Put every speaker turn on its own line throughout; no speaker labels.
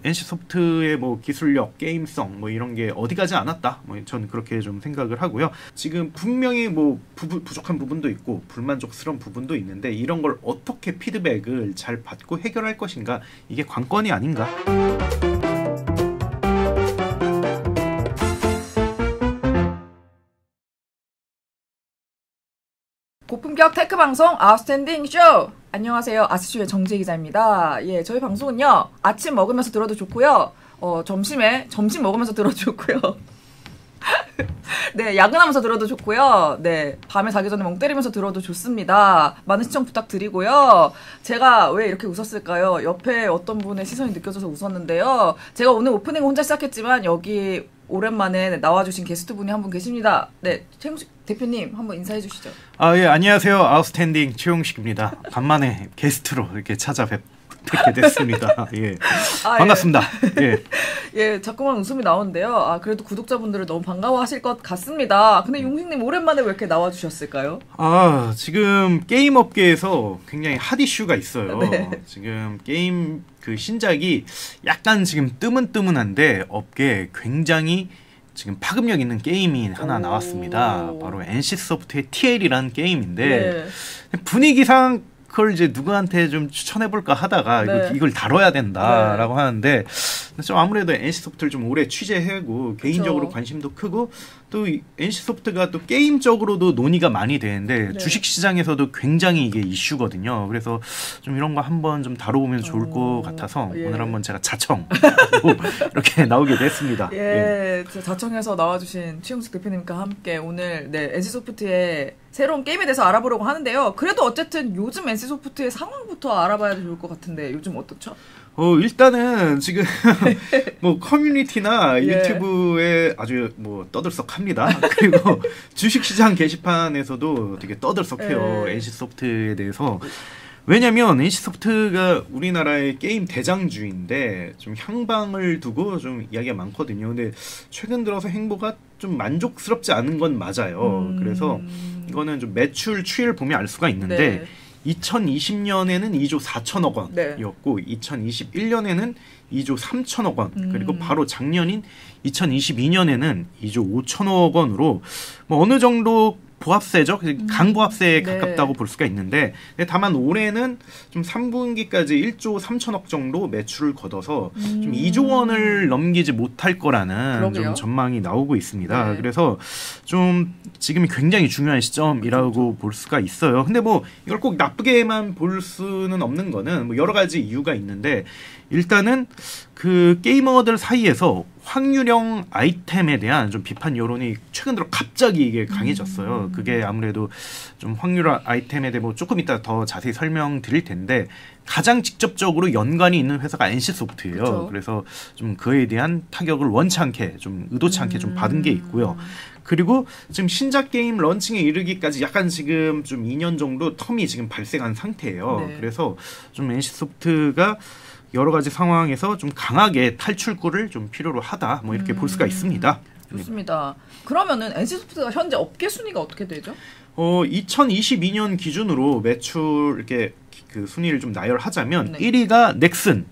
NC소프트의 뭐 기술력, 게임성 뭐 이런 게 어디 가지 않았다. 뭐 저는 그렇게 좀 생각을 하고요. 지금 분명히 뭐 부족한 부분도 있고 불만족스러운 부분도 있는데 이런 걸 어떻게 피드백을 잘 받고 해결할 것인가, 이게 관건이 아닌가.
고품격 테크 방송 아웃스탠딩 쇼! 안녕하세요. 아스쇼의 정지혜 기자입니다. 예, 저희 방송은요, 아침 먹으면서 들어도 좋고요, 점심에 점심 먹으면서 들어도 좋고요. 네, 야근하면서 들어도 좋고요. 네, 밤에 자기 전에 멍 때리면서 들어도 좋습니다. 많은 시청 부탁드리고요. 제가 왜 이렇게 웃었을까요? 옆에 어떤 분의 시선이 느껴져서 웃었는데요. 제가 오늘 오프닝 혼자 시작했지만 여기 오랜만에 나와주신 게스트분이 한 분 계십니다. 네, 최용식 대표님 한번 인사해 주시죠.
예, 안녕하세요. 아웃스탠딩 최용식입니다. 간만에 게스트로 이렇게 찾아뵙게 됐습니다. 예, 반갑습니다. 예.
예, 자꾸만 웃음이 나오는데요. 그래도 구독자분들을 너무 반가워하실 것 같습니다. 근데 용식님 오랜만에 왜 이렇게 나와주셨을까요?
지금 게임 업계에서 굉장히 핫 이슈가 있어요.
네.
지금 게임 그 신작이 약간 지금 뜨문뜨문한데 업계에 굉장히 지금 파급력 있는 게임이 하나 나왔습니다. 바로 NC소프트의 TL이라는 게임인데, 네. 분위기상 그걸 이제 누구한테 좀 추천해볼까 하다가, 네. 이걸 다뤄야 된다라고, 네. 하는데, 좀 아무래도 NC소프트를 좀 오래 취재하고 개인적으로 관심도 크고, 또 NC소프트가 또 게임적으로도 논의가 많이 되는데, 네. 주식시장에서도 굉장히 이게 이슈거든요. 그래서 좀 이런 거 한번 좀 다뤄보면 좋을 것 같아서, 예. 오늘 한번 제가 자청 이렇게 나오게 됐습니다.
예, 예. 자청에서 나와주신 최용식 대표님과 함께 오늘 NC소프트의 새로운 게임에 대해서 알아보려고 하는데요. 그래도 어쨌든 요즘 NC소프트의 상황부터 알아봐야 좋을 것 같은데 요즘 어떻죠?
일단은 지금 뭐 커뮤니티나
예.
유튜브에 아주 뭐 떠들썩합니다. 그리고 주식시장 게시판에서도 되게 떠들썩해요.
예.
NC소프트에 대해서. 왜냐면 NC소프트가 우리나라의 게임 대장주인데 좀 향방을 두고 좀 이야기가 많거든요. 근데 최근 들어서 행보가 좀 만족스럽지 않은 건 맞아요. 그래서 이거는 좀 매출 추이를 보면 알 수가 있는데, 네. 2020년에는 2조 4천억 원이었고, 네. 2021년에는 2조 3천억 원, 그리고 바로 작년인 2022년에는 2조 5천억 원으로 뭐 어느 정도 보합세죠. 강보합세에 가깝다고, 네. 볼 수가 있는데, 다만 올해는 좀 3분기까지 1조 3천억 정도 매출을 거둬서 좀 2조 원을 넘기지 못할 거라는 좀 전망이 나오고 있습니다. 네. 그래서 좀 지금이 굉장히 중요한 시점이라고 볼 수가 있어요. 근데 뭐 이걸 꼭 나쁘게만 볼 수는 없는 거는 뭐 여러 가지 이유가 있는데, 일단은 그 게이머들 사이에서 확률형 아이템에 대한 좀 비판 여론이 최근 들어 갑자기 이게 강해졌어요. 그게 아무래도 좀 확률형 아이템에 대해 뭐 조금 이따 더 자세히 설명드릴 텐데, 가장 직접적으로 연관이 있는 회사가 NC소프트예요. 그쵸? 그래서 좀 그에 대한 타격을 원치 않게, 좀 의도치 않게 좀 받은 게 있고요. 그리고 지금 신작 게임 런칭에 이르기까지 약간 지금 좀 2년 정도 텀이 지금 발생한 상태예요. 네. 그래서 좀 NC소프트가 여러 가지 상황에서 좀 강하게 탈출구를 좀 필요로 하다, 뭐 이렇게 볼 수가 있습니다.
좋습니다. 그러면은 NC소프트가 현재 업계 순위가 어떻게 되죠?
2022년 기준으로 매출 이렇게 그 순위를 좀 나열하자면, 네. 1위가 넥슨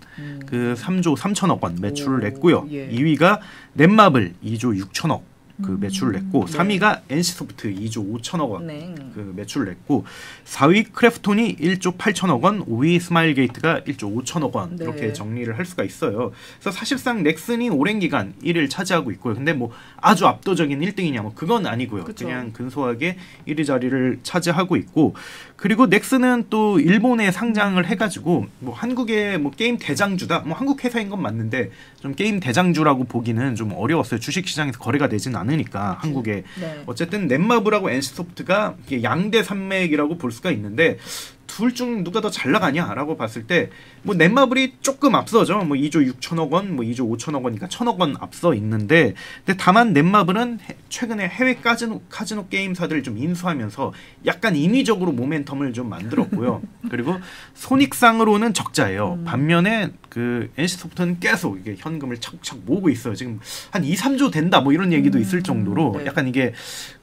그 3조 3천억 원 매출을 냈고요. 예. 2위가 넷마블 2조 6천억 그 매출을 냈고, 네. 3위가 NC소프트 2조 5천억 원, 네. 그 매출을 냈고, 4위 크래프톤이 1조 8천억 원, 5위 스마일게이트가 1조 5천억 원, 네. 이렇게 정리를 할 수가 있어요. 그래서 사실상 넥슨이 오랜 기간 1위를 차지하고 있고요. 근데 뭐 아주 압도적인 1등이냐 뭐 그건 아니고요. 그쵸. 그냥 근소하게 1위 자리를 차지하고 있고, 그리고 넥슨은 또 일본에 상장을 해가지고 뭐 한국의 뭐 게임 대장주다, 뭐 한국 회사인 건 맞는데 좀 게임 대장주라고 보기는 좀 어려웠어요. 주식시장에서 거래가 되지는 않으니까 한국에. 네. 어쨌든 넷마블하고 NC소프트가 양대 산맥이라고 볼 수가 있는데, 둘 중 누가 더 잘 나가냐라고 봤을 때 뭐 넷마블이 조금 앞서죠. 뭐 2조 6천억 원, 뭐 2조 5천억 원이니까 1천억 원 앞서 있는데, 근데 다만 넷마블은 최근에 해외 카지노 게임사들을 좀 인수하면서 약간 인위적으로 모멘텀을 좀 만들었고요. 그리고 손익상으로는 적자예요. 반면에 그 NC소프트는 계속 이게 현금을 차곡차곡 모으고 있어요. 지금 한 2, 3조 된다 뭐 이런 얘기도 있을 정도로, 네. 약간 이게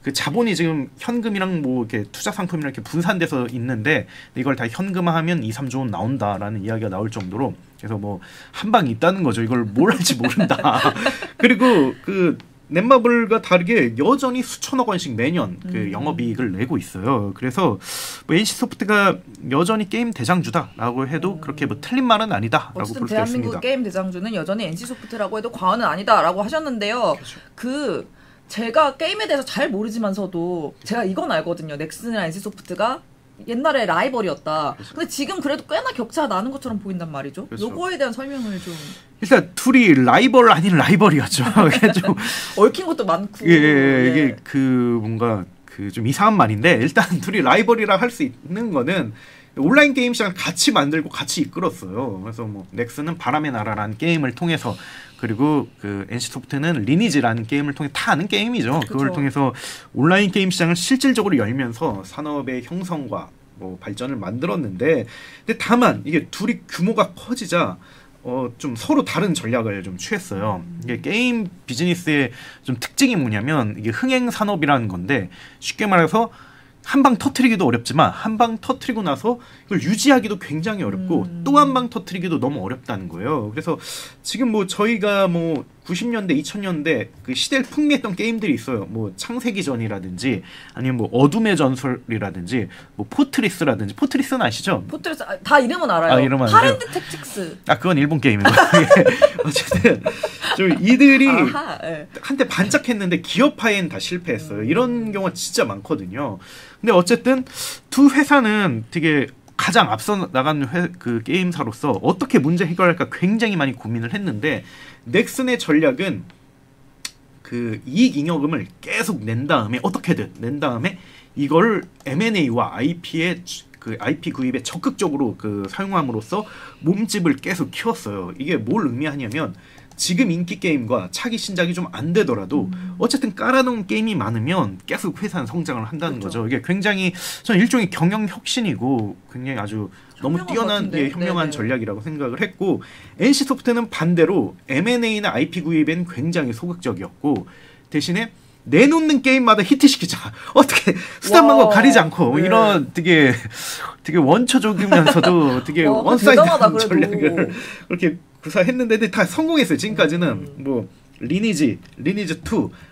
그 자본이 지금 현금이랑 뭐 이렇게 투자 상품이랑 이렇게 분산돼서 있는데, 이걸 다 현금화하면 2, 3조 원 나온다라는 이야기가 나올 정도로 그래서 뭐 한 방이 있다는 거죠. 이걸 뭘 할지 모른다. 그리고 그 넷마블과 다르게 여전히 수천억 원씩 매년 그 영업이익을 내고 있어요. 그래서 뭐 NC소프트가 여전히 게임 대장주다라고 해도 그렇게 뭐 틀린 말은 아니다라고 볼 수 있습니다.
대한민국 게임 대장주는 여전히 NC소프트라고 해도 과언은 아니다라고 하셨는데요.
그렇죠.
제가 게임에 대해서 잘 모르지만서도 제가 이건 알거든요. 넥슨이랑 NC소프트가 옛날에 라이벌이었다.
그렇죠.
근데 지금 그래도 꽤나 격차가 나는 것처럼 보인단 말이죠.
그렇죠.
요거에 대한 설명을 좀.
일단 둘이 라이벌 아닌 라이벌이었죠. 이게 좀
얽힌 것도 많고.
이게 그 뭔가 그 좀 이상한 말인데 일단 둘이 라이벌이라 할 수 있는 거는 온라인 게임 시장을 같이 만들고 같이 이끌었어요. 그래서 뭐 넥슨은 바람의 나라라는 게임을 통해서 그리고 그 NC소프트는 리니지라는 게임을 통해 다 아는 게임이죠. 그걸
그렇죠.
통해서 온라인 게임 시장을 실질적으로 열면서 산업의 형성과 뭐 발전을 만들었는데 근데 다만 이게 둘이 규모가 커지자 좀 서로 다른 전략을 좀 취했어요. 이게 게임 비즈니스의 좀 특징이 뭐냐면 이게 흥행 산업이라는 건데 쉽게 말해서 한 방 터트리기도 어렵지만 한 방 터트리고 나서 이걸 유지하기도 굉장히 어렵고 또 한 방 터트리기도 너무 어렵다는 거예요. 그래서 지금 뭐 저희가 뭐 90년대, 2000년대 그 시대를 풍미했던 게임들이 있어요. 뭐 창세기전이라든지 아니면 뭐 어둠의 전설이라든지 뭐 포트리스라든지 포트리스는 아시죠?
포트리스 다 이름은 알아요.
아, 이름은
파랜드 택틱스.
그건 일본 게임이고 어쨌든 좀 이들이
아하, 네.
한때 반짝했는데 기업화엔 다 실패했어요. 이런 경우가 진짜 많거든요. 근데 어쨌든 두 회사는 되게 가장 앞서 나간 그 게임사로서 어떻게 문제 해결할까 굉장히 많이 고민을 했는데 넥슨의 전략은 그 이익 잉여금을 계속 낸 다음에 어떻게든 낸 다음에 이걸 M&A와 IP의 그 IP 구입에 적극적으로 그 사용함으로써 몸집을 계속 키웠어요. 이게 뭘 의미하냐면 지금 인기 게임과 차기 신작이 좀 안 되더라도 어쨌든 깔아놓은 게임이 많으면 계속 회사는 성장을 한다는
그렇죠.
거죠. 이게 굉장히 저는 일종의 경영 혁신이고 굉장히 아주 너무 뛰어난 현명한 전략이라고 생각을 했고 NC소프트는 반대로 M&A나 IP 구입엔 굉장히 소극적이었고 대신에 내놓는 게임마다 히트시키자. 어떻게 수단 방법 가리지 않고 이런 되게 원초적이면서도 되게 원사이드한 전략을 그렇게 구사했는데 근데 다 성공했어요. 지금까지는 뭐 리니지 2,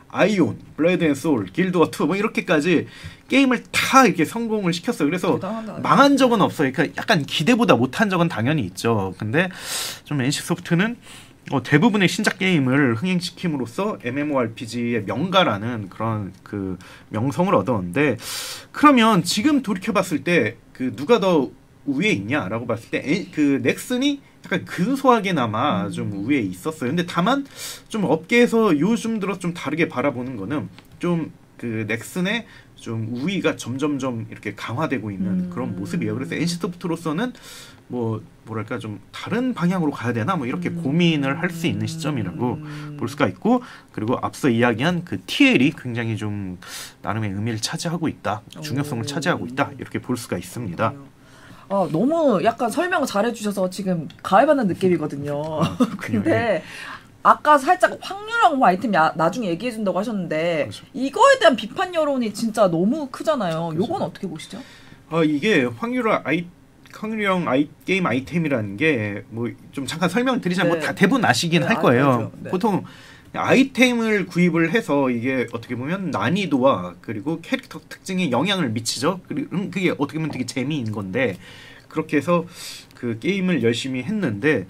아이온, 블레이드 앤 소울, 길드워 2 뭐 이렇게까지 게임을 다 이렇게 성공을 시켰어요. 그래서
대단하다.
망한 적은 없어요. 그러니까 약간 기대보다 못한 적은 당연히 있죠. 근데 좀 NC소프트는 대부분의 신작 게임을 흥행시킴으로써 MMORPG의 명가라는 그런 그 명성을 얻었는데 그러면 지금 돌이켜봤을 때 그 누가 더 우위에 있냐라고 봤을 때 그 넥슨이 약간 근소하게나마 좀 우위에 있었어요. 근데 다만 좀 업계에서 요즘 들어 좀 다르게 바라보는 거는 좀 그 넥슨의 좀 우위가 점점점 이렇게 강화되고 있는 그런 모습이에요. 그래서 NC소프트로서는 뭐 뭐랄까 좀 다른 방향으로 가야 되나 뭐 이렇게 고민을 할 수 있는 시점이라고 볼 수가 있고 그리고 앞서 이야기한 그 TL이 굉장히 좀 나름의 의미를 차지하고 있다, 중요성을 차지하고 있다 이렇게 볼 수가 있습니다.
너무 약간 설명을 잘해주셔서 지금 가해받는 느낌이거든요. 근데 아까 살짝 확률형 아이템 나중에 얘기해준다고 하셨는데
그렇죠.
이거에 대한 비판 여론이 진짜 너무 크잖아요.
그렇죠.
요건 어떻게 보시죠?
이게 확률형 게임 아이템이라는 게 뭐 좀 잠깐 설명을 드리자면 뭐 다 대부분 아시긴 할 거예요.
네.
보통 아이템을 구입을 해서 이게 어떻게 보면 난이도와 그리고 캐릭터 특징에 영향을 미치죠. 그리고 그게 어떻게 보면 되게 재미인 건데 그렇게 해서 그 게임을 열심히 했는데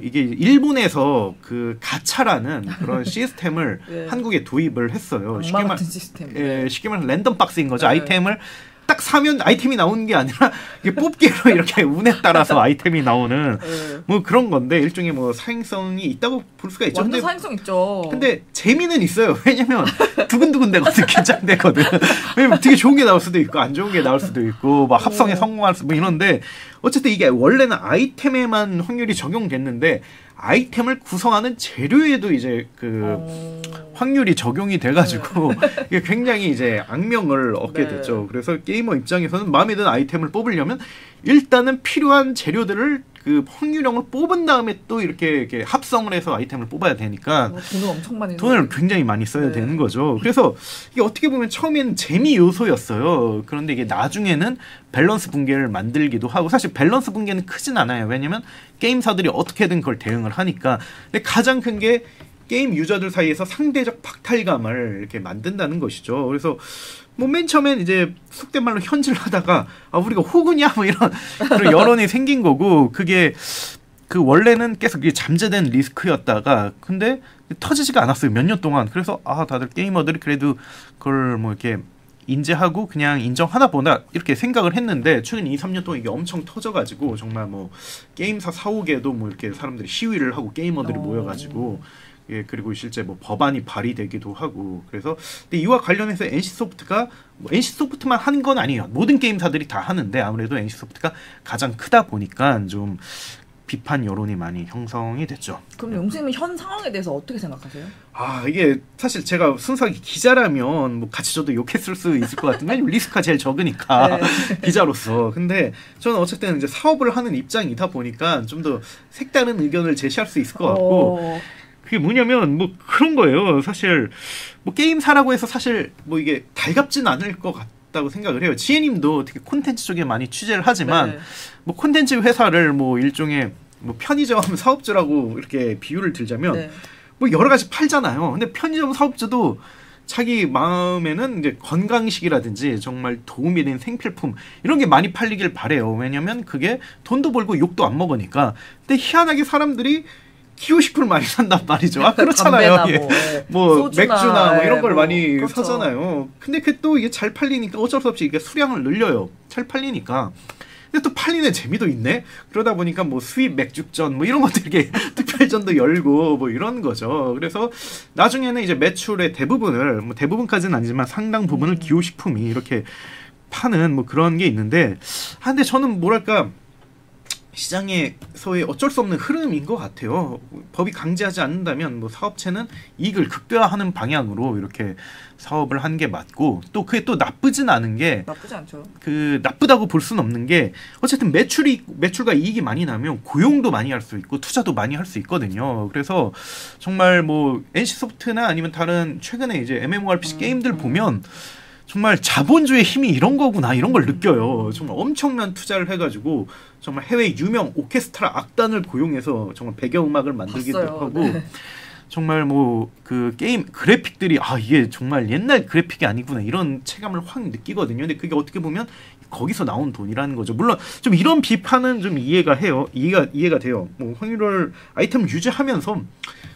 이게 일본에서 그 가차라는 그런 시스템을
네.
한국에 도입을 했어요.
악마 같은 시스템.
쉽게 말해서 랜덤 박스인 거죠.
네.
아이템을 딱 사면 아이템이 나오는 게 아니라 이게 뽑기로 이렇게 운에 따라서 아이템이 나오는 뭐 그런 건데 일종의 뭐 사행성이 있다고 볼 수가 있죠.
완전 사행성 있죠.
근데 재미는 있어요. 왜냐면 두근두근 되거든, 긴장되거든. 왜냐면 되게 좋은 게 나올 수도 있고 안 좋은 게 나올 수도 있고 막 합성에 성공할 수도 이런데 어쨌든 이게 원래는 아이템에만 확률이 적용됐는데 아이템을 구성하는 재료에도 이제 그 확률이 적용이 돼가지고 이게 굉장히 이제 악명을 얻게 됐죠. 그래서 게이머 입장에서는 마음에 드는 아이템을 뽑으려면 일단은 필요한 재료들을 그 확률형을 뽑은 다음에 또 이렇게 합성을 해서 아이템을 뽑아야 되니까
돈을 엄청 많이
돈을 굉장히 많이 써야 되는 거죠. 그래서 이게 어떻게 보면 처음에는 재미 요소였어요. 그런데 이게 나중에는 밸런스 붕괴를 만들기도 하고 사실 밸런스 붕괴는 크진 않아요. 왜냐면 게임사들이 어떻게든 그걸 대응을 하니까. 근데 가장 큰 게 게임 유저들 사이에서 상대적 박탈감을 이렇게 만든다는 것이죠. 그래서 뭐 맨 처음엔 이제 속된 말로 현질하다가 우리가 호구냐 뭐 이런 그런 여론이 생긴 거고 그게 그 원래는 계속 이게 잠재된 리스크였다가 근데 터지지가 않았어요. 몇 년 동안. 그래서 다들 게이머들이 그래도 그걸 뭐 이렇게 인지하고 그냥 인정하나 보다 이렇게 생각을 했는데 최근 2, 3년 동안 이게 엄청 터져가지고 정말 뭐 게임사 사옥에도 뭐 이렇게 사람들이 시위를 하고 게이머들이 모여가지고 그리고 실제 뭐 법안이 발의되기도 하고 그래서 근데 이와 관련해서 NC소프트가 뭐 NC소프트만 하는 건 아니에요. 모든 게임사들이 다 하는데 아무래도 NC소프트가 가장 크다 보니까 좀 비판 여론이 많이 형성이 됐죠.
그럼 용수님은 현 상황에 대해서 어떻게 생각하세요?
이게 사실 제가 순수하게 기자라면 뭐 같이 저도 욕했을 수 있을 것 같은데 리스크가 제일 적으니까 기자로서. 근데 저는 어쨌든 이제 사업을 하는 입장이다 보니까 좀 더 색다른 의견을 제시할 수 있을 것 같고 그게 뭐냐면 뭐 그런 거예요. 사실 뭐 게임사라고 해서 사실 뭐 이게 달갑진 않을 것 같다고 생각을 해요. 지혜님도 되게 콘텐츠 쪽에 많이 취재를 하지만 뭐 콘텐츠 회사를 뭐 일종의 뭐 편의점 사업주라고 이렇게 비유를 들자면 뭐 여러 가지 팔잖아요. 근데 편의점 사업주도 자기 마음에는 이제 건강식이라든지 정말 도움이 되는 생필품 이런 게 많이 팔리길 바래요. 왜냐면 그게 돈도 벌고 욕도 안 먹으니까. 근데 희한하게 사람들이 기호식품을 많이 산단 말이죠. 그렇잖아요. 뭐 맥주나 뭐 이런 걸 많이 그렇죠. 사잖아요. 근데 그게 또 이게 잘 팔리니까 어쩔 수 없이 이게 수량을 늘려요. 잘 팔리니까. 근데 또 팔리는 재미도 있네. 그러다 보니까 뭐 수입 맥주전 뭐 이런 것들 이게 특별전도 열고 뭐 이런 거죠. 그래서 나중에는 이제 매출의 대부분을 뭐 대부분까지는 아니지만 상당 부분을 기호식품이 이렇게 파는 뭐 그런 게 있는데 근데 저는 뭐랄까 시장에서의 어쩔 수 없는 흐름인 것 같아요. 법이 강제하지 않는다면 뭐 사업체는 이익을 극대화하는 방향으로 이렇게 사업을 하는 게 맞고 또 그게 또 나쁘진 않은 게
나쁘지 않죠.
그 나쁘다고 볼 수는 없는 게 어쨌든 매출과 이익이 많이 나면 고용도 많이 할 수 있고 투자도 많이 할 수 있거든요. 그래서 정말 뭐 NC소프트나 아니면 다른 최근에 이제 MMORPG 게임들 보면 정말 자본주의 힘이 이런 거구나 이런 걸 느껴요. 정말 엄청난 투자를 해가지고 정말 해외 유명 오케스트라 악단을 고용해서 정말 배경음악을 만들기도 하고 정말 뭐 그 게임 그래픽들이 이게 정말 옛날 그래픽이 아니구나 이런 체감을 확 느끼거든요. 근데 그게 어떻게 보면 거기서 나온 돈이라는 거죠. 물론 좀 이런 비판은 좀 이해가 돼요. 뭐 확률을 아이템을 유지하면서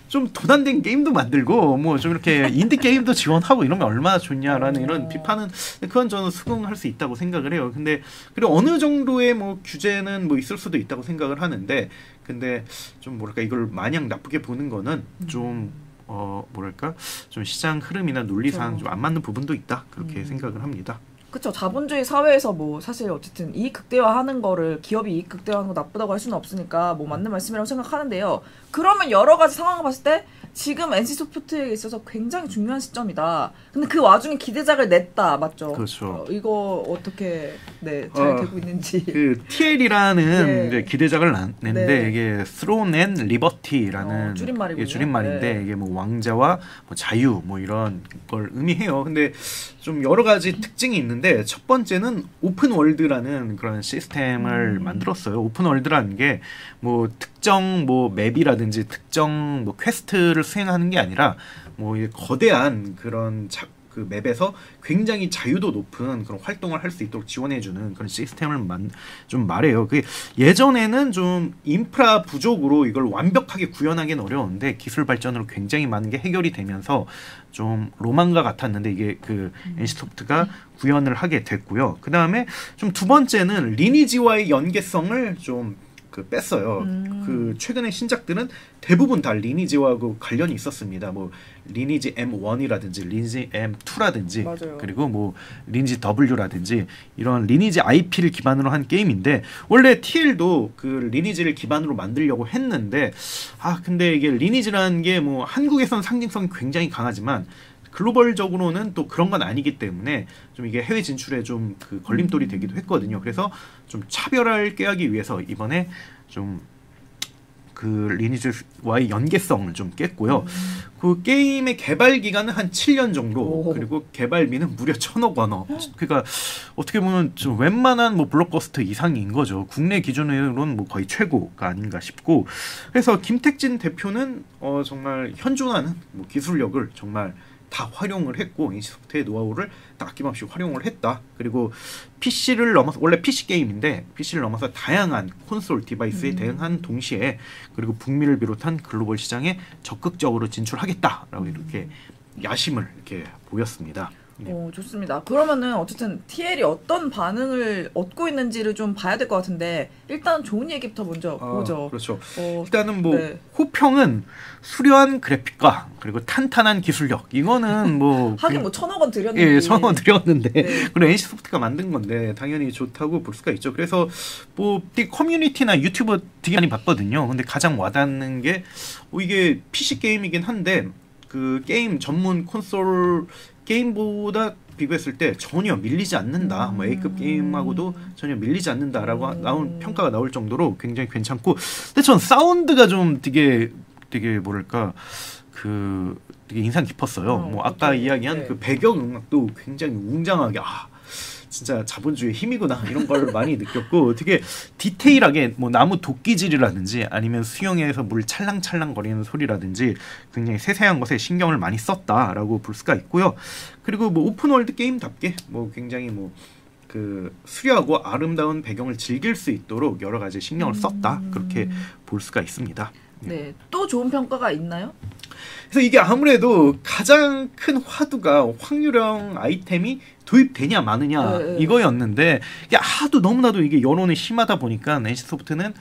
좀 도난된 게임도 만들고 뭐 좀 이렇게 인디 게임도 지원하고 이러면 얼마나 좋냐라는 이런 비판은 그건 저는 수긍할 수 있다고 생각을 해요. 근데 그리고 어느 정도의 뭐 규제는 뭐 있을 수도 있다고 생각을 하는데 근데 좀 뭐랄까 이걸 마냥 나쁘게 보는 거는 좀 뭐랄까 좀 시장 흐름이나 논리상 좀 안 맞는 부분도 있다 그렇게 생각을 합니다.
그렇죠. 자본주의 사회에서 뭐 사실 어쨌든 이익 극대화하는 거를 기업이 이익 극대화하는 거 나쁘다고 할 수는 없으니까 뭐 맞는 말씀이라고 생각하는데요. 그러면 여러 가지 상황을 봤을 때 지금 NC소프트에 있어서 굉장히 중요한 시점이다. 근데 그 와중에 기대작을 냈다. 맞죠?
그렇죠.
이거 어떻게 잘 되고 있는지.
그 TL이라는 이제 기대작을 냈는데 이게 Throne and Liberty라는 줄임말인데 이게 뭐 왕자와 뭐 자유 뭐 이런 걸 의미해요. 근데 좀 여러 가지 특징이 있는데 첫 번째는 오픈 월드라는 그런 시스템을 만들었어요. 오픈 월드라는 게 뭐 특정 뭐 맵이라든지 특정 뭐 퀘스트를 수행하는 게 아니라 뭐 거대한 그런 그 맵에서 굉장히 자유도 높은 그런 활동을 할 수 있도록 지원해주는 그런 시스템을 좀 말해요. 그게 예전에는 좀 인프라 부족으로 이걸 완벽하게 구현하기는 어려웠는데 기술 발전으로 굉장히 많은 게 해결이 되면서 좀 로망과 같았는데 이게 그 NC소프트가 구현을 하게 됐고요. 그 다음에 좀 두 번째는 리니지와의 연계성을 좀 뺐어요. 그 최근의 신작들은 대부분 다 리니지와 관련이 있었습니다. 뭐 리니지 M1이라든지 리니지 M2라든지 맞아요. 그리고 뭐 리니지 W라든지 이런 리니지 IP를 기반으로 한 게임인데 원래 TL도 그 리니지를 기반으로 만들려고 했는데 근데 이게 리니지라는 게 뭐 한국에서는 상징성이 굉장히 강하지만 글로벌적으로는 또 그런 건 아니기 때문에 좀 이게 해외 진출에 좀 그 걸림돌이 되기도 했거든요. 그래서 좀 차별화를 꾀하기 위해서 이번에 좀 그 리니지와의 연계성을 좀 깼고요. 그 게임의 개발 기간은 한 7년 정도,
오.
그리고 개발비는 무려 1,000억 원어. 그러니까 어떻게 보면 좀 웬만한 뭐 블록버스터 이상인 거죠. 국내 기준으로는 뭐 거의 최고가 아닌가 싶고, 그래서 김택진 대표는 정말 현존하는 뭐 기술력을 정말 다 활용을 했고, NC소프트의 노하우를 다 아낌없이 활용을 했다. 그리고 PC를 넘어서, 원래 PC 게임인데 PC를 넘어서 다양한 콘솔 디바이스에 대응한 동시에, 그리고 북미를 비롯한 글로벌 시장에 적극적으로 진출하겠다라고 이렇게 야심을 이렇게 보였습니다.
좋습니다. 그러면은 어쨌든 TL이 어떤 반응을 얻고 있는지를 좀 봐야 될 것 같은데, 일단 좋은 얘기부터 먼저 보죠.
그렇죠. 일단은 뭐
네.
호평은 수려한 그래픽과 그리고 탄탄한 기술력. 이거는 뭐
하긴 뭐 1,000억 원 들였는데.
예, 1,000원 들였는데
네.
그리고 NC소프트가 만든 건데 당연히 좋다고 볼 수가 있죠. 그래서 뭐 커뮤니티나 유튜브 되게 많이 봤거든요. 근데 가장 와닿는 게 이게 PC 게임이긴 한데 그 게임 전문 콘솔 게임보다 비교했을 때 전혀 밀리지 않는다. 뭐 A급 게임하고도 전혀 밀리지 않는다라고 나온 평가가 나올 정도로 굉장히 괜찮고, 근데 전 사운드가 좀 되게 뭐랄까 그 되게 인상 깊었어요. 뭐 아까 이야기한
네.
그 배경 음악도 굉장히 웅장하게 진짜 자본주의 힘이구나 이런 걸 많이 느꼈고, 되게 디테일하게 뭐 나무 도끼질이라든지 아니면 수영에서 물 찰랑찰랑 거리는 소리라든지 굉장히 세세한 것에 신경을 많이 썼다라고 볼 수가 있고요. 그리고 뭐 오픈월드 게임답게 뭐 굉장히 뭐 그 수려하고 아름다운 배경을 즐길 수 있도록 여러 가지 신경을 썼다, 그렇게 볼 수가 있습니다.
네, 또 좋은 평가가 있나요?
그래서 이게 아무래도 가장 큰 화두가 확률형 아이템이 도입되냐 마느냐 이거였는데, 이게 하도 너무나도 이게 여론이 심하다 보니까 NC소프트는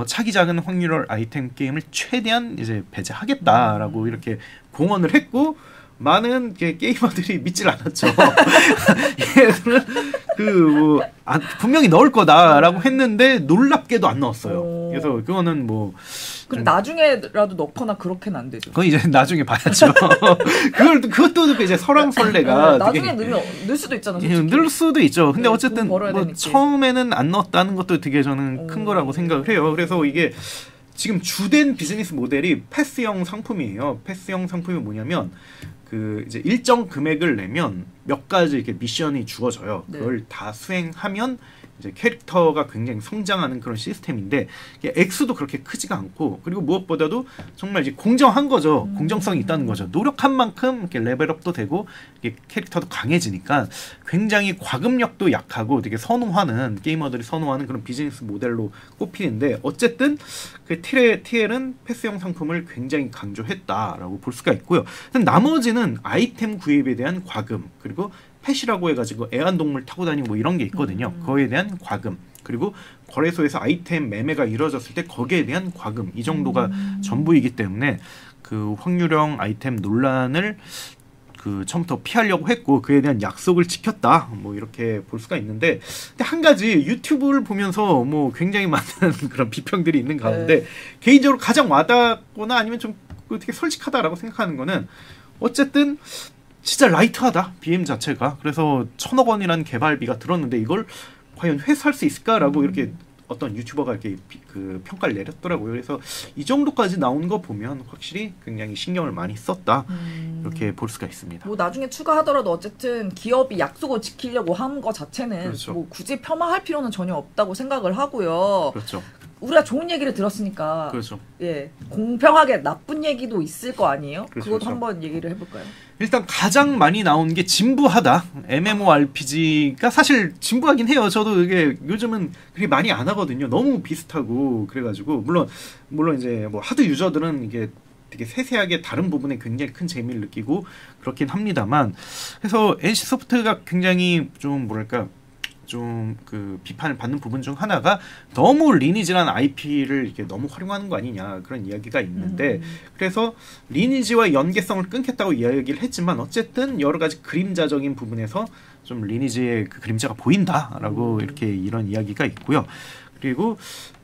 차기 작은 확률형 아이템 게임을 최대한 이제 배제하겠다라고 이렇게 공언을 했고, 많은 게이머들이 믿질 않았죠. 얘들은 뭐 분명히 넣을 거다라고 했는데 놀랍게도 안 넣었어요. 그래서 그거는 뭐
그럼 나중에라도 넣거나 그렇게는 안 되죠.
그건 이제 나중에 봐야죠. 그것도 이제 설왕설래가
나중에 넣을 수도 있잖아요.
넣을 수도 있죠. 근데
네,
어쨌든 뭐 처음에는 안 넣었다는 것도 되게 저는 큰 거라고 생각을 해요. 그래서 이게 지금 주된 비즈니스 모델이 패스형 상품이에요. 패스형 상품이 뭐냐면 그 이제 일정 금액을 내면 몇 가지 이렇게 미션이 주어져요. 그걸 다 수행하면 이제 캐릭터가 굉장히 성장하는 그런 시스템인데, 액수도 그렇게 크지가 않고, 그리고 무엇보다도 정말 이제 공정한 거죠. 공정성이 있다는 거죠. 노력한 만큼 이렇게 레벨업도 되고 이게 캐릭터도 강해지니까 굉장히 과금력도 약하고 되게 선호하는, 게이머들이 선호하는 그런 비즈니스 모델로 꼽히는데, 어쨌든 그 TL은 패스형 상품을 굉장히 강조했다라고 볼 수가 있고요. 나머지는 아이템 구입에 대한 과금, 그리고 펫이라고 해가지고 애완동물 타고 다니고 뭐 이런 게 있거든요. 그거에 대한 과금, 그리고 거래소에서 아이템 매매가 이루어졌을 때 거기에 대한 과금, 이 정도가 전부이기 때문에 그 확률형 아이템 논란을 그 처음부터 피하려고 했고, 그에 대한 약속을 지켰다, 뭐 이렇게 볼 수가 있는데, 근데 한 가지 유튜브를 보면서 뭐 굉장히 많은 그런 비평들이 있는 가운데 개인적으로 가장 와닿거나 아니면 좀 되게 솔직하다라고 생각하는 거는, 어쨌든 진짜 라이트하다, BM 자체가. 그래서 1,000억 원이라는 개발비가 들었는데 이걸 과연 회수할 수 있을까라고 이렇게 어떤 유튜버가 이렇게 그 평가를 내렸더라고요. 그래서 이 정도까지 나온 거 보면 확실히 굉장히 신경을 많이 썼다, 이렇게 볼 수가 있습니다.
뭐 나중에 추가하더라도 어쨌든 기업이 약속을 지키려고 한 거 자체는
그렇죠.
뭐 굳이 폄하할 필요는 전혀 없다고 생각을 하고요.
그렇죠.
우리가 좋은 얘기를 들었으니까
그렇죠.
예, 공평하게 나쁜 얘기도 있을 거 아니에요?
그렇죠,
그것도
그렇죠.
한번 얘기를 해볼까요?
일단 가장 많이 나온 게 진부하다. MMORPG가 사실 진부하긴 해요. 저도 이게 요즘은 그렇게 많이 안 하거든요. 너무 비슷하고 그래가지고, 물론 이제 뭐 하드 유저들은 이게 되게 세세하게 다른 부분에 굉장히 큰 재미를 느끼고 그렇긴 합니다만, 그래서 NC소프트가 굉장히 좀 뭐랄까 좀 그 비판을 받는 부분 중 하나가 너무 리니지란 IP를 이렇게 너무 활용하는 거 아니냐, 그런 이야기가 있는데, 그래서 리니지와 연계성을 끊겠다고 이야기를 했지만 어쨌든 여러 가지 그림자적인 부분에서 좀 리니지의 그 그림자가 보인다라고 이렇게 이런 이야기가 있고요. 그리고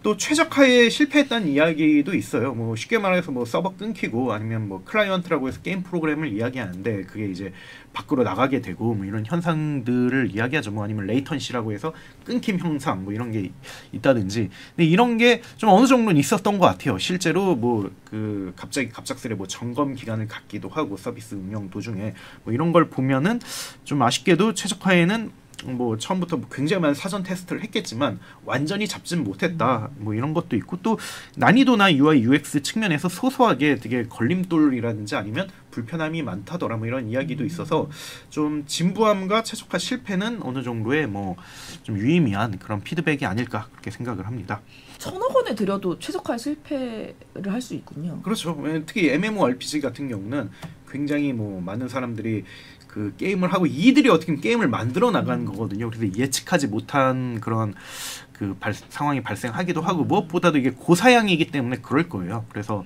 또 최적화에 실패했다는 이야기도 있어요. 뭐 쉽게 말해서 뭐 서버 끊기고 아니면 뭐 클라이언트라고 해서 게임 프로그램을 이야기하는데 그게 이제 밖으로 나가게 되고 뭐 이런 현상들을 이야기하죠. 뭐 아니면 레이턴시라고 해서 끊김 현상 뭐 이런 게 있다든지. 근데 이런 게 좀 어느 정도는 있었던 것 같아요. 실제로 뭐 그 갑작스레 뭐 점검 기간을 갖기도 하고 서비스 운영 도중에 뭐 이런 걸 보면은 좀 아쉽게도 최적화에는 뭐 처음부터 굉장히 많은 사전 테스트를 했겠지만 완전히 잡진 못했다 뭐 이런 것도 있고 또 난이도나 UI UX 측면에서 소소하게 되게 걸림돌이라든지 아니면 불편함이 많다더라 뭐 이런 이야기도 있어서 좀 진부함과 최적화 실패는 어느 정도의 뭐 좀 유의미한 그런 피드백이 아닐까 그렇게 생각을 합니다.
1,000억 원을 들여도 최적화 실패를 할 수 있군요.
그렇죠. 특히 MMORPG 같은 경우는 굉장히 뭐 많은 사람들이 그 게임을 하고 이들이 어떻게 게임을 만들어 나가는 거거든요. 그래서 예측하지 못한 그런 그 상황이 발생하기도 하고 무엇보다도 이게 고사양이기 때문에 그럴 거예요. 그래서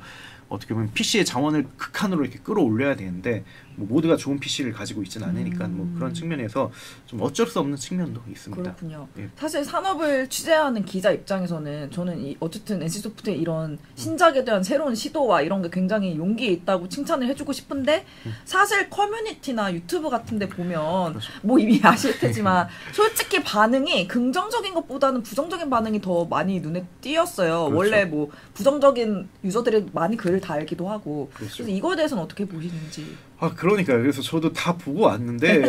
어떻게 보면 PC의 자원을 극한으로 이렇게 끌어올려야 되는데 뭐 모두가 좋은 PC를 가지고 있지는 않으니까 뭐 그런 측면에서 좀 어쩔 수 없는 측면도 있습니다.
그렇군요.
예.
사실 산업을 취재하는 기자 입장에서는 저는 어쨌든 NC소프트의 이런 신작에 대한 새로운 시도와 이런 게 굉장히 용기 있다고 칭찬을 해주고 싶은데 사실 커뮤니티나 유튜브 같은 데 보면
그렇죠.
뭐 이미 아실 테지만 솔직히 반응이 긍정적인 것보다는 부정적인 반응이 더 많이 눈에 띄었어요.
그렇죠.
원래 뭐 부정적인 유저들이 많이 글을 달기도 하고
그렇죠.
그래서 이거에 대해서는 어떻게 보시는지.
그러니까요. 그래서 저도 다 보고 왔는데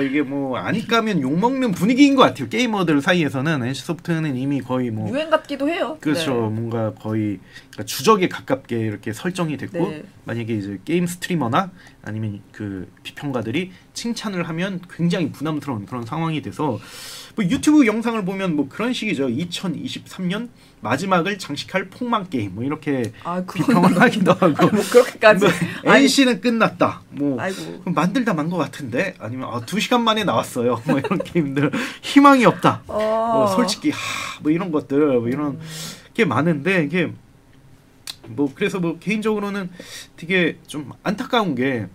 이게 뭐 아니까면 욕먹는 분위기인 것 같아요. 게이머들 사이에서는 NC소프트는 이미 거의 뭐
유행 같기도 해요.
그렇죠.
네.
뭔가 거의 그러니까 주적에 가깝게 이렇게 설정이 됐고
네.
만약에 이제 게임 스트리머나 아니면 그 비평가들이 칭찬을 하면 굉장히 부담스러운 그런 상황이 돼서 뭐 유튜브 영상을 보면 뭐 그런 식이죠. 2023년 마지막을 장식할 폭망 게임 뭐 이렇게 비평을 하기도 하고
뭐 그렇게까지
뭐 NC는 끝났다. 뭐
아이고.
만들다 만 것 같은데 아니면 2시간 만에 나왔어요. 뭐 이런 게임들 희망이 없다. 뭐 솔직히 뭐 이런 것들 뭐 이런 게 많은데 이게 뭐 그래서 뭐 개인적으로는 되게 좀 안타까운 게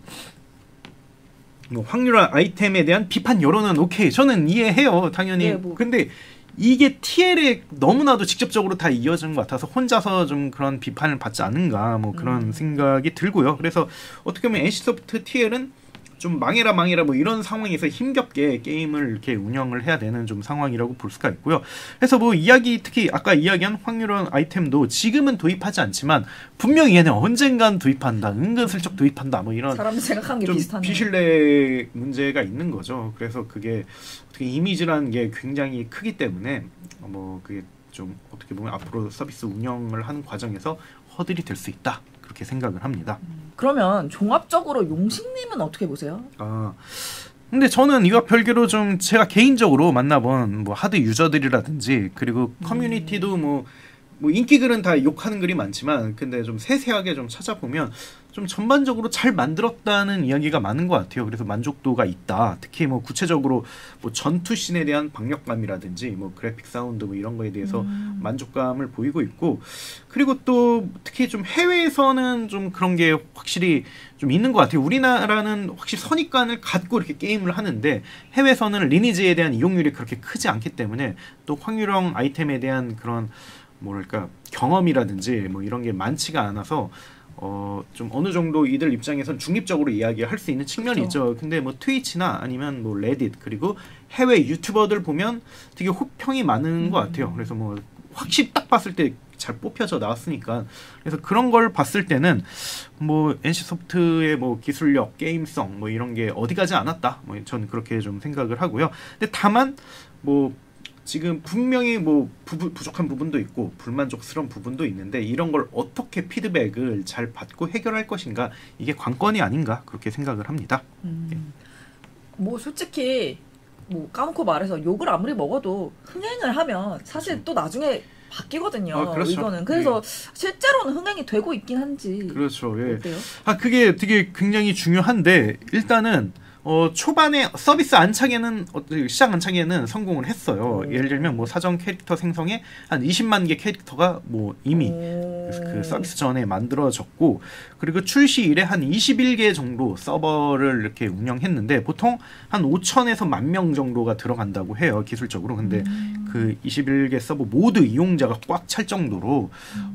뭐 확률화 아이템에 대한 비판 여론은 오케이 저는 이해해요 당연히.
네, 뭐.
근데 이게 TL에 너무나도 직접적으로 다 이어진 것 같아서 혼자서 좀 그런 비판을 받지 않는가 뭐 그런 생각이 들고요. 그래서 어떻게 보면 NC소프트 TL은 좀 망해라 뭐 이런 상황에서 힘겹게 게임을 이렇게 운영을 해야 되는 좀 상황이라고 볼 수가 있고요. 그래서 뭐 특히 아까 이야기한 확률화 아이템도 지금은 도입하지 않지만 분명히 얘는 언젠간 도입한다, 은근슬쩍 도입한다, 뭐 이런
사람들 생각하는 게
좀
비슷하네요.
비신뢰 문제가 있는 거죠. 그래서 그게 어떻게 이미지라는 게 굉장히 크기 때문에 뭐 그게 좀 어떻게 보면 앞으로 서비스 운영을 하는 과정에서 허들이 될 수 있다. 그렇게 생각을 합니다.
그러면 종합적으로 용식님은 어떻게 보세요?
근데 저는 이와 별개로 좀 제가 개인적으로 만나본 뭐 하드 유저들이라든지 그리고 커뮤니티도 뭐 인기 글은 다 욕하는 글이 많지만 근데 좀 세세하게 좀 찾아보면 좀 전반적으로 잘 만들었다는 이야기가 많은 것 같아요. 그래서 만족도가 있다. 특히 뭐 구체적으로 뭐 전투씬에 대한 박력감이라든지 뭐 그래픽 사운드 뭐 이런 거에 대해서 만족감을 보이고 있고 그리고 또 특히 좀 해외에서는 좀 그런 게 확실히 좀 있는 것 같아요. 우리나라는 확실히 선입관을 갖고 이렇게 게임을 하는데 해외에서는 리니지에 대한 이용률이 그렇게 크지 않기 때문에 또 확률형 아이템에 대한 그런 뭐랄까 경험이라든지 뭐 이런 게 많지가 않아서 좀 어느 정도 이들 입장에선 중립적으로 이야기할 수 있는 측면이
그렇죠.
있죠. 근데 뭐 트위치나 아니면 뭐 레딧 그리고 해외 유튜버들 보면 되게 호평이 많은 것 같아요. 그래서 뭐 확실히 딱 봤을 때 잘 뽑혀져 나왔으니까 그래서 그런 걸 봤을 때는 뭐 NC소프트의 뭐 기술력, 게임성 뭐 이런 게 어디 가지 않았다. 뭐 저는 그렇게 좀 생각을 하고요. 근데 다만 뭐 지금 분명히 뭐 부족한 부분도 있고 불만족스러운 부분도 있는데 이런 걸 어떻게 피드백을 잘 받고 해결할 것인가 이게 관건이 아닌가 그렇게 생각을 합니다.
뭐 솔직히 뭐 까놓고 말해서 욕을 아무리 먹어도 흥행을 하면 사실 또 나중에 바뀌거든요.
그렇죠.
의견은. 그래서 실제로는 흥행이 되고 있긴 한지.
그렇죠. 예.
어때요?
그게 되게 굉장히 중요한데 일단은 초반에 서비스 안착에는 시장 안착에는 성공을 했어요. 예를 들면 뭐 사전 캐릭터 생성에 한 20만 개 캐릭터가 뭐 이미 그 서비스 전에 만들어졌고 그리고 출시 이래 한 21개 정도 서버를 이렇게 운영했는데 보통 한 5천에서 1만 명 정도가 들어간다고 해요. 기술적으로. 근데 그 21개 서버 모두 이용자가 꽉 찰 정도로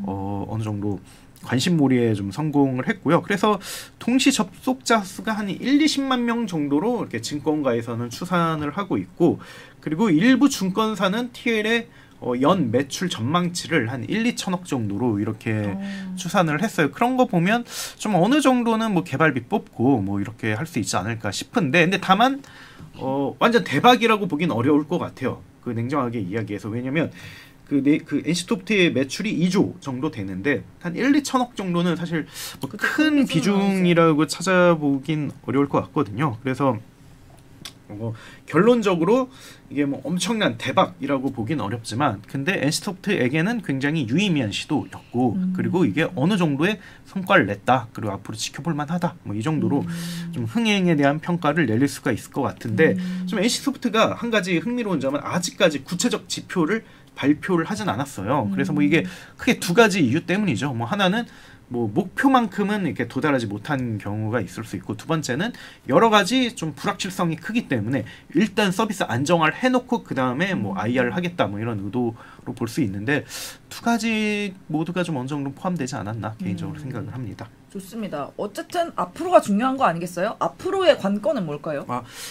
어느 정도 관심몰이에 좀 성공을 했고요. 그래서 동시 접속자 수가 한 20만 명 정도로 이렇게 증권가에서는 추산을 하고 있고, 그리고 일부 증권사는 TL의 연 매출 전망치를 한 1-2천억 정도로 이렇게 추산을 했어요. 그런 거 보면 좀 어느 정도는 뭐 개발비 뽑고 뭐 이렇게 할 수 있지 않을까 싶은데, 근데 다만 완전 대박이라고 보긴 어려울 것 같아요. 그 냉정하게 이야기해서. 왜냐면 그 NC소프트의 매출이 2조 정도 되는데 한 1-2천억 정도는 사실 뭐 큰 비중이라고 찾아보긴 어려울 것 같거든요. 그래서 결론적으로 이게 뭐 엄청난 대박이라고 보긴 어렵지만, 근데 NC소프트에게는 굉장히 유의미한 시도였고, 그리고 이게 어느 정도의 성과를 냈다, 그리고 앞으로 지켜볼 만하다, 뭐 이 정도로 좀 흥행에 대한 평가를 내릴 수가 있을 것 같은데, 좀 NC소프트가 한 가지 흥미로운 점은 아직까지 구체적 지표를 발표를 하진 않았어요. 그래서 뭐 이게 크게 두 가지 이유 때문이죠. 뭐 하나는 뭐 목표만큼은 이렇게 도달하지 못한 경우가 있을 수 있고, 두 번째는 여러 가지 좀 불확실성이 크기 때문에 일단 서비스 안정화를 해놓고 그 다음에 뭐 IR을 하겠다, 뭐 이런 의도로 볼 수 있는데, 두 가지 모두가 좀 어느 정도 포함되지 않았나 개인적으로 생각을 합니다.
좋습니다. 어쨌든 앞으로가 중요한 거 아니겠어요? 앞으로의 관건은 뭘까요?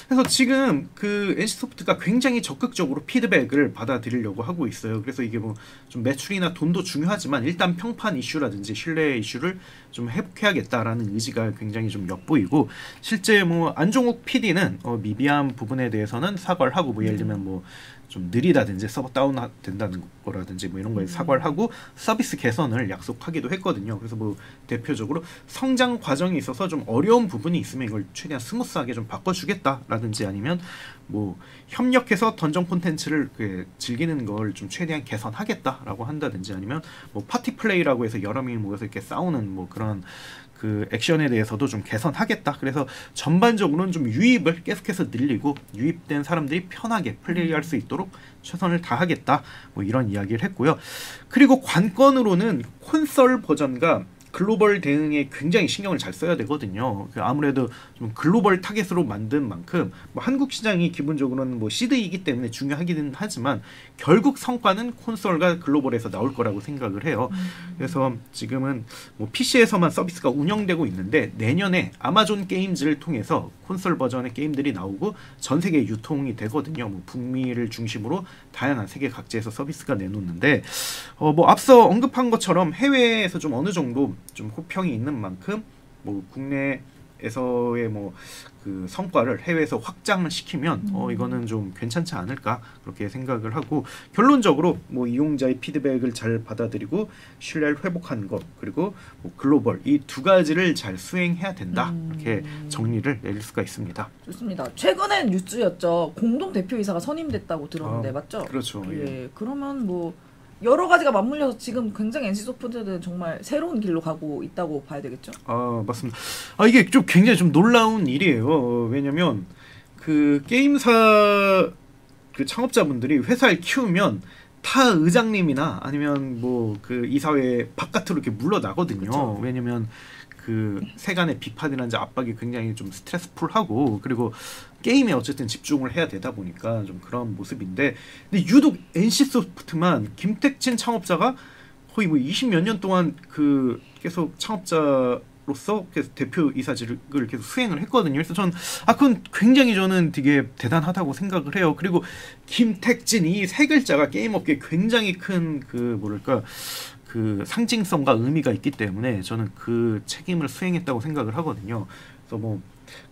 그래서 지금 그 NC소프트가 굉장히 적극적으로 피드백을 받아들이려고 하고 있어요. 그래서 이게 뭐 좀 매출이나 돈도 중요하지만 일단 평판 이슈라든지 신뢰 이슈를 좀 회복해야겠다라는 의지가 굉장히 좀 엿보이고, 실제 뭐 안종욱 PD는 미비한 부분에 대해서는 사과를 하고, 뭐 예를 들면 뭐 좀 느리다든지 서버 다운 된다는 거라든지 뭐 이런 거에 사과를 하고 서비스 개선을 약속하기도 했거든요. 그래서 뭐 대표적으로 성장 과정에 있어서 좀 어려운 부분이 있으면 이걸 최대한 스무스하게 좀 바꿔주겠다라든지, 아니면 뭐 협력해서 던전 콘텐츠를 즐기는 걸 좀 최대한 개선하겠다라고 한다든지, 아니면 뭐 파티 플레이라고 해서 여러 명이 모여서 이렇게 싸우는 뭐 그런 그 액션에 대해서도 좀 개선하겠다. 그래서 전반적으로는 좀 유입을 계속해서 늘리고 유입된 사람들이 편하게 플레이할 수 있도록 최선을 다하겠다, 뭐 이런 이야기를 했고요. 그리고 관건으로는 콘솔 버전과 글로벌 대응에 굉장히 신경을 잘 써야 되거든요. 아무래도 좀 글로벌 타겟으로 만든 만큼 뭐 한국 시장이 기본적으로는 뭐 시드이기 때문에 중요하기는 하지만 결국 성과는 콘솔과 글로벌에서 나올 거라고 생각을 해요. 그래서 지금은 뭐 PC에서만 서비스가 운영되고 있는데, 내년에 아마존 게임즈를 통해서 콘솔 버전의 게임들이 나오고 전 세계 유통이 되거든요. 뭐 북미를 중심으로 다양한 세계 각지에서 서비스가 내놓는데, 뭐 앞서 언급한 것처럼 해외에서 좀 어느 정도 좀 호평이 있는 만큼 뭐 국내에서의 뭐 그 성과를 해외에서 확장을 시키면 이거는 좀 괜찮지 않을까, 그렇게 생각을 하고, 결론적으로 뭐 이용자의 피드백을 잘 받아들이고 신뢰를 회복하는 것, 그리고 뭐 글로벌, 이 두 가지를 잘 수행해야 된다, 이렇게 정리를 내릴 수가 있습니다.
좋습니다. 최근엔 뉴스였죠. 공동 대표이사가 선임됐다고 들었는데 맞죠?
그렇죠.
예. 그러면 뭐 여러 가지가 맞물려서 지금 굉장히 NC소프트는 정말 새로운 길로 가고 있다고 봐야 되겠죠?
맞습니다. 이게 좀 굉장히 좀 놀라운 일이에요. 왜냐면 그 게임사 그 창업자분들이 회사를 키우면 타 의장님이나 아니면 뭐 그 이사회 바깥으로 이렇게 물러나거든요. 그쵸. 왜냐면 그 세간의 비판이라든지 압박이 굉장히 좀 스트레스풀하고, 그리고 게임에 어쨌든 집중을 해야 되다 보니까 좀 그런 모습인데, 근데 유독 NC소프트만 김택진 창업자가 거의 뭐 20몇 년 동안 그 계속 창업자로서 계속 대표이사직을 계속 수행을 했거든요. 그래서 전 그건 굉장히 저는 되게 대단하다고 생각을 해요. 그리고 김택진 이 세 글자가 게임업계에 굉장히 큰 그 뭐랄까 그 상징성과 의미가 있기 때문에 저는 그 책임을 수행했다고 생각을 하거든요. 그래서 뭐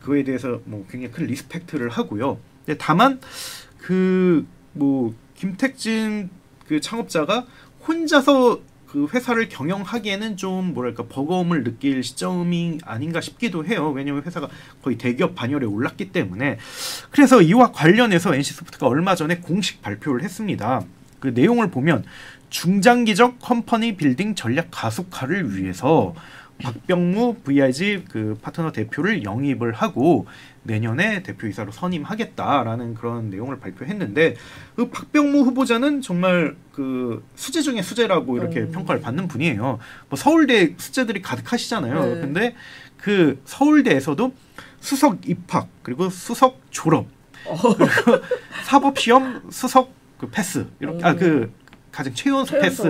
그거에 대해서 뭐 굉장히 큰 리스펙트를 하고요. 근데 다만 그 뭐 김택진 그 창업자가 혼자서 그 회사를 경영하기에는 좀 뭐랄까 버거움을 느낄 시점이 아닌가 싶기도 해요. 왜냐하면 회사가 거의 대기업 반열에 올랐기 때문에. 그래서 이와 관련해서 NC소프트가 얼마 전에 공식 발표를 했습니다. 그 내용을 보면 중장기적 컴퍼니 빌딩 전략 가속화를 위해서 박병무 VIG 그 파트너 대표를 영입을 하고 내년에 대표이사로 선임하겠다라는 그런 내용을 발표했는데, 그 박병무 후보자는 정말 그 수재 중에 수재라고 이렇게 평가를 받는 분이에요. 뭐 서울대 수재들이 가득하시잖아요. 네. 근데 그 서울대에서도 수석 입학, 그리고 수석 졸업, 그리고 사법시험 수석 그 패스 이렇게 그 가장 최연소 패스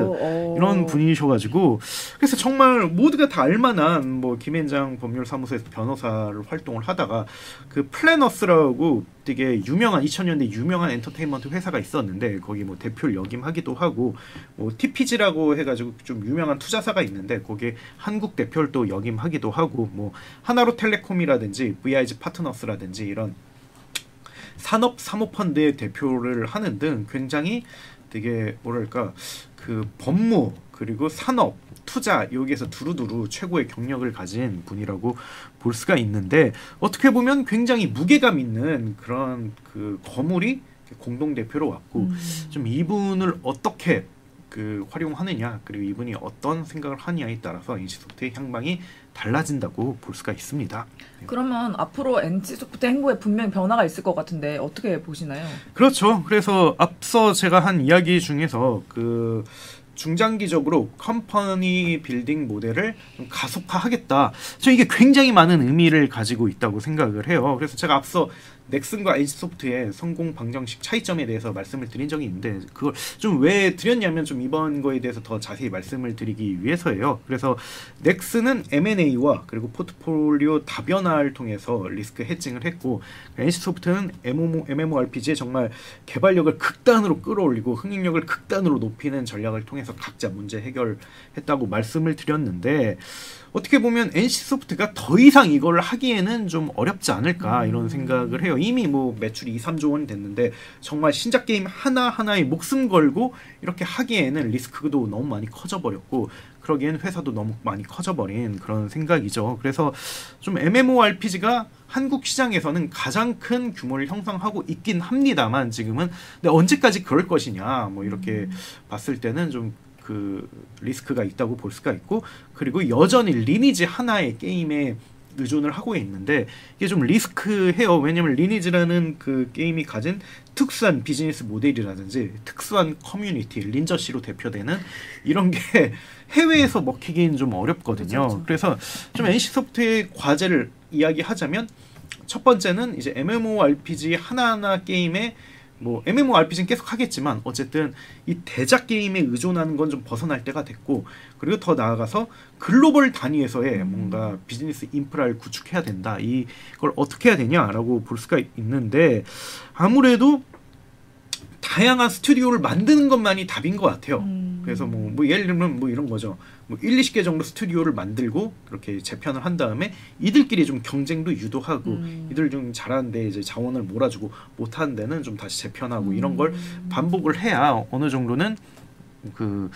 이런 분이셔가지고 그래서 정말 모두가 다 알만한 뭐 김앤장 법률사무소에서 변호사를 활동을 하다가 그 플래너스라고 되게 유명한 2000년대 유명한 엔터테인먼트 회사가 있었는데 거기 뭐 대표를 역임하기도 하고 뭐 TPG라고 해가지고 좀 유명한 투자사가 있는데 거기에 한국 대표를 또 역임하기도 하고 뭐 하나로텔레콤이라든지 VIG 파트너스라든지 이런 산업 사모펀드의 대표를 하는 등 굉장히 되게 뭐랄까 그 법무 그리고 산업 투자 여기에서 두루두루 최고의 경력을 가진 분이라고 볼 수가 있는데 어떻게 보면 굉장히 무게감 있는 그런 그 거물이 공동 대표로 왔고 좀 이분을 어떻게 그 활용하느냐 그리고 이분이 어떤 생각을 하느냐에 따라서 NC소프트의 향방이 달라진다고 볼 수가 있습니다.
그러면 앞으로 NC소프트 행보에 분명 변화가 있을 것 같은데 어떻게 보시나요?
그렇죠. 그래서 앞서 제가 한 이야기 중에서 그 중장기적으로 컴퍼니 빌딩 모델을 좀 가속화하겠다. 저 이게 굉장히 많은 의미를 가지고 있다고 생각을 해요. 그래서 제가 앞서 넥슨과 NC소프트의 성공 방정식 차이점에 대해서 말씀을 드린 적이 있는데 그걸 좀 왜 드렸냐면 좀 이번 거에 대해서 더 자세히 말씀을 드리기 위해서예요. 그래서 넥슨은 M&A와 그리고 포트폴리오 다변화를 통해서 리스크 해칭을 했고 NC소프트는 MMORPG에 정말 개발력을 극단으로 끌어올리고 흥행력을 극단으로 높이는 전략을 통해서 각자 문제 해결했다고 말씀을 드렸는데 어떻게 보면 NC소프트가 더 이상 이걸 하기에는 좀 어렵지 않을까 이런 생각을 해요. 이미 뭐 매출이 2, 3조 원이 됐는데 정말 신작 게임 하나하나에 목숨 걸고 이렇게 하기에는 리스크도 너무 많이 커져버렸고 그러기엔 회사도 너무 많이 커져버린 그런 생각이죠. 그래서 좀 MMORPG가 한국 시장에서는 가장 큰 규모를 형성하고 있긴 합니다만 지금은 근데 언제까지 그럴 것이냐 뭐 이렇게 봤을 때는 좀 그 리스크가 있다고 볼 수가 있고 그리고 여전히 리니지 하나의 게임에 의존을 하고 있는데 이게 좀 리스크해요. 왜냐면 리니지라는 그 게임이 가진 특수한 비즈니스 모델이라든지 특수한 커뮤니티, 린저씨로 대표되는 이런 게 해외에서 먹히긴 좀 어렵거든요. 그렇죠. 그래서 좀 NC소프트의 과제를 이야기하자면 첫 번째는 이제 MMORPG 하나하나 게임에 뭐 MMORPG는 계속 하겠지만 어쨌든 이 대작 게임에 의존하는 건 좀 벗어날 때가 됐고 그리고 더 나아가서 글로벌 단위에서의 뭔가 비즈니스 인프라를 구축해야 된다. 이걸 어떻게 해야 되냐라고 볼 수가 있는데 아무래도 다양한 스튜디오를 만드는 것만이 답인 것 같아요. 그래서 뭐 예를 들면 뭐 이런 거죠. 뭐 1, 20개 정도 스튜디오를 만들고 그렇게 재편을 한 다음에 이들끼리 좀 경쟁도 유도하고 이들 좀 잘하는데 이제 자원을 몰아주고 못하는 데는 좀 다시 재편하고 이런 걸 반복을 해야 어느 정도는 그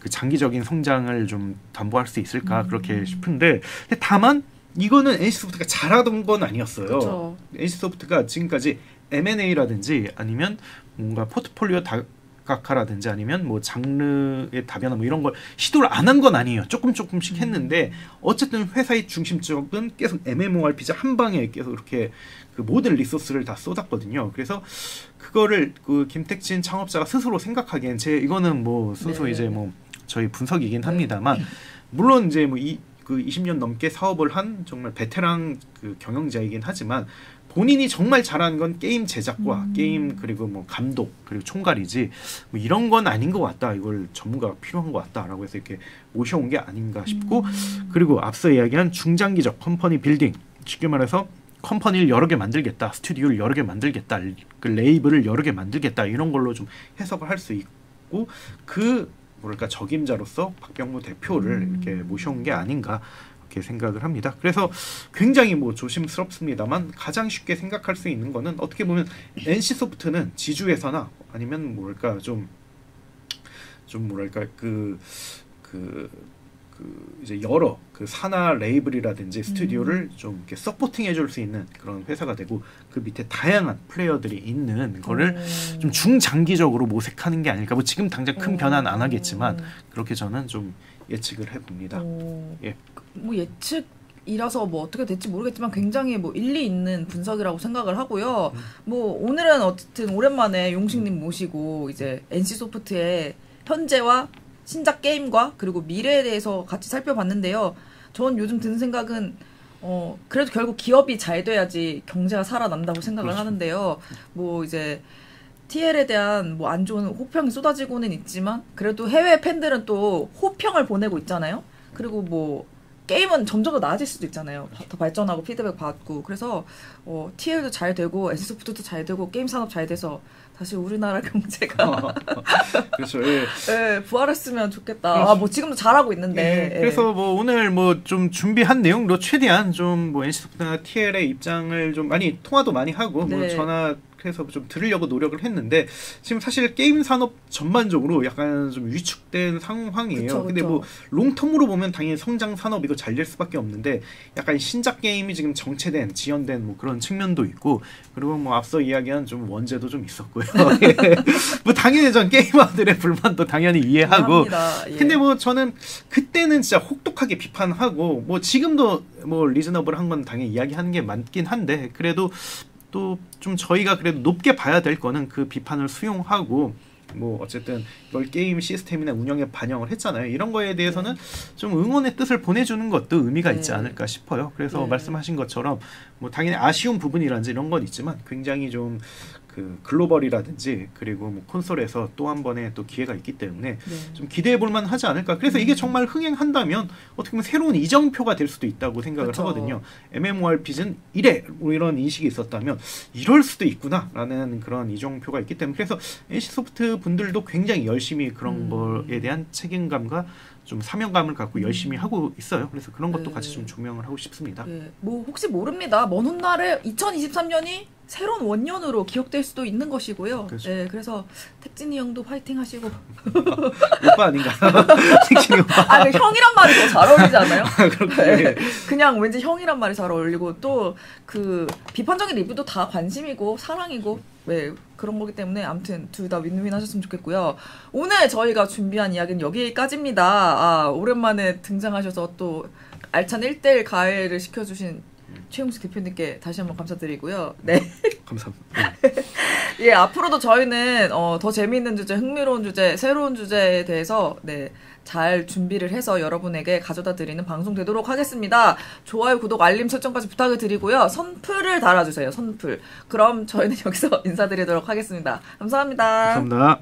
장기적인 성장을 좀 담보할 수 있을까 그렇게 싶은데 다만 이거는 NC소프트가 잘하던 건 아니었어요. 그쵸. NC소프트가 지금까지 M&A라든지 아니면 뭔가 포트폴리오 다각화라든지 아니면 뭐 장르의 다변화 뭐 이런 걸 시도를 안 한 건 아니에요. 조금씩 했는데 어쨌든 회사의 중심적은 계속 MMORPG 한 방에 계속 이렇게 그 모든 리소스를 다 쏟았거든요. 그래서 그거를 그 김택진 창업자가 스스로 생각하기엔 이거는 뭐 순수 이제 뭐 저희 분석이긴 합니다만 물론 이제 뭐 그 20년 넘게 사업을 한 정말 베테랑 그 경영자이긴 하지만 본인이 정말 잘하는 건 게임 제작과 게임 그리고 뭐 감독 그리고 총괄이지 뭐 이런 건 아닌 것 같다. 이걸 전문가가 필요한 것 같다라고 해서 이렇게 모셔온 게 아닌가 싶고 그리고 앞서 이야기한 중장기적 컴퍼니 빌딩 쉽게 말해서 컴퍼니를 여러 개 만들겠다. 스튜디오를 여러 개 만들겠다. 그 레이블을 여러 개 만들겠다. 이런 걸로 좀 해석을 할 수 있고 그 뭐랄까 적임자로서 박병무 대표를 이렇게 모셔온 게 아닌가 이렇게 생각을 합니다. 그래서 굉장히 뭐 조심스럽습니다만 가장 쉽게 생각할 수 있는 거는 어떻게 보면 NC소프트는 지주회사나 아니면 뭐랄까 좀 뭐랄까 이제 여러 그 산하 레이블이라든지 스튜디오를 좀 이렇게 서포팅 해줄 수 있는 그런 회사가 되고 그 밑에 다양한 플레이어들이 있는 거를 좀 중장기적으로 모색하는 게 아닐까. 뭐 지금 당장 큰 변화는 안 하겠지만 그렇게 저는 좀 예측을 해봅니다. 예.
뭐 예측이라서 뭐 어떻게 될지 모르겠지만 굉장히 뭐 일리 있는 분석이라고 생각을 하고요. 뭐 오늘은 어쨌든 오랜만에 용식님 모시고 이제 NC소프트의 현재와 신작 게임과 그리고 미래에 대해서 같이 살펴봤는데요. 전 요즘 드는 생각은 그래도 결국 기업이 잘 돼야지 경제가 살아난다고 생각을 하는데요. 뭐 이제 TL에 대한 뭐 안 좋은 호평이 쏟아지고는 있지만 그래도 해외 팬들은 또 호평을 보내고 있잖아요. 그리고 뭐 게임은 점점 더 나아질 수도 있잖아요. 더 발전하고 피드백 받고 그래서 TL도 잘 되고 NC소프트도 잘 되고 게임 산업 잘 돼서 다시 우리나라 경제가
그렇죠. 예.
예, 부활했으면 좋겠다.
그렇죠.
아, 뭐 지금도 잘하고 있는데.
예. 그래서 뭐 오늘 뭐 좀 준비한 내용으로 최대한 좀 뭐 NC소프트나 TL의 입장을 좀 많이 통화도 많이 하고 뭐
네.
전화 해서 좀 들으려고 노력을 했는데 지금 사실 게임 산업 전반적으로 약간 좀 위축된 상황이에요.
그쵸,
근데 뭐 롱텀으로 보면 당연히 성장 산업이고 잘 될 수밖에 없는데 약간 신작 게임이 지금 정체된 지연된 뭐 그런 측면도 있고 그리고 뭐 앞서 이야기한 좀 원제도 좀 있었고요. 뭐 당연히 전 게이머들의 불만도 당연히 이해하고
예.
근데 뭐 저는 그때는 진짜 혹독하게 비판하고 뭐 지금도 뭐 리즈너블한 건 당연히 이야기하는 게 맞긴 한데 그래도 또 좀 저희가 그래도 높게 봐야 될 거는 그 비판을 수용하고 뭐 어쨌든 이걸 게임 시스템이나 운영에 반영을 했잖아요. 이런 거에 대해서는 좀 응원의 뜻을 보내주는 것도 의미가 있지 않을까 싶어요. 그래서 말씀하신 것처럼 뭐 당연히 아쉬운 부분이라든지 이런 건 있지만 굉장히 좀 그 글로벌이라든지 그리고 뭐 콘솔에서 또 한 번의 또 기회가 있기 때문에 좀 기대해 볼 만하지 않을까. 그래서 이게 정말 흥행한다면 어떻게 보면 새로운 이정표가 될 수도 있다고 생각을 하거든요. MMORPG는 이래 뭐 이런 인식이 있었다면 이럴 수도 있구나라는 그런 이정표가 있기 때문에 그래서 NC소프트 분들도 굉장히 열심히 그런 거에 대한 책임감과 좀 사명감을 갖고 열심히 하고 있어요. 그래서 그런 것도 같이 좀 조명을 하고 싶습니다.
뭐 혹시 모릅니다. 먼 훗날에 2023년이 새로운 원년으로 기억될 수도 있는 것이고요.
그렇죠.
네, 그래서 택진이 형도 파이팅 하시고.
오빠 아닌가? 택진이 오빠.
아, 형이란 말이 더 잘 어울리지 않아요?
그렇게.
그냥 왠지 형이란 말이 잘 어울리고 또 그 비판적인 리뷰도 다 관심이고 사랑이고 그런 거기 때문에 아무튼 둘 다 윈윈 하셨으면 좋겠고요. 오늘 저희가 준비한 이야기는 여기까지입니다. 아, 오랜만에 등장하셔서 또 알찬 1대1 가해를 시켜주신 최용수 대표님께 다시 한번 감사드리고요. 네.
감사합니다.
예, 앞으로도 저희는 더 재미있는 주제, 흥미로운 주제, 새로운 주제에 대해서 잘 준비를 해서 여러분에게 가져다 드리는 방송 되도록 하겠습니다. 좋아요, 구독, 알림 설정까지 부탁을 드리고요. 선플을 달아주세요. 선플. 그럼 저희는 여기서 인사드리도록 하겠습니다. 감사합니다.
감사합니다.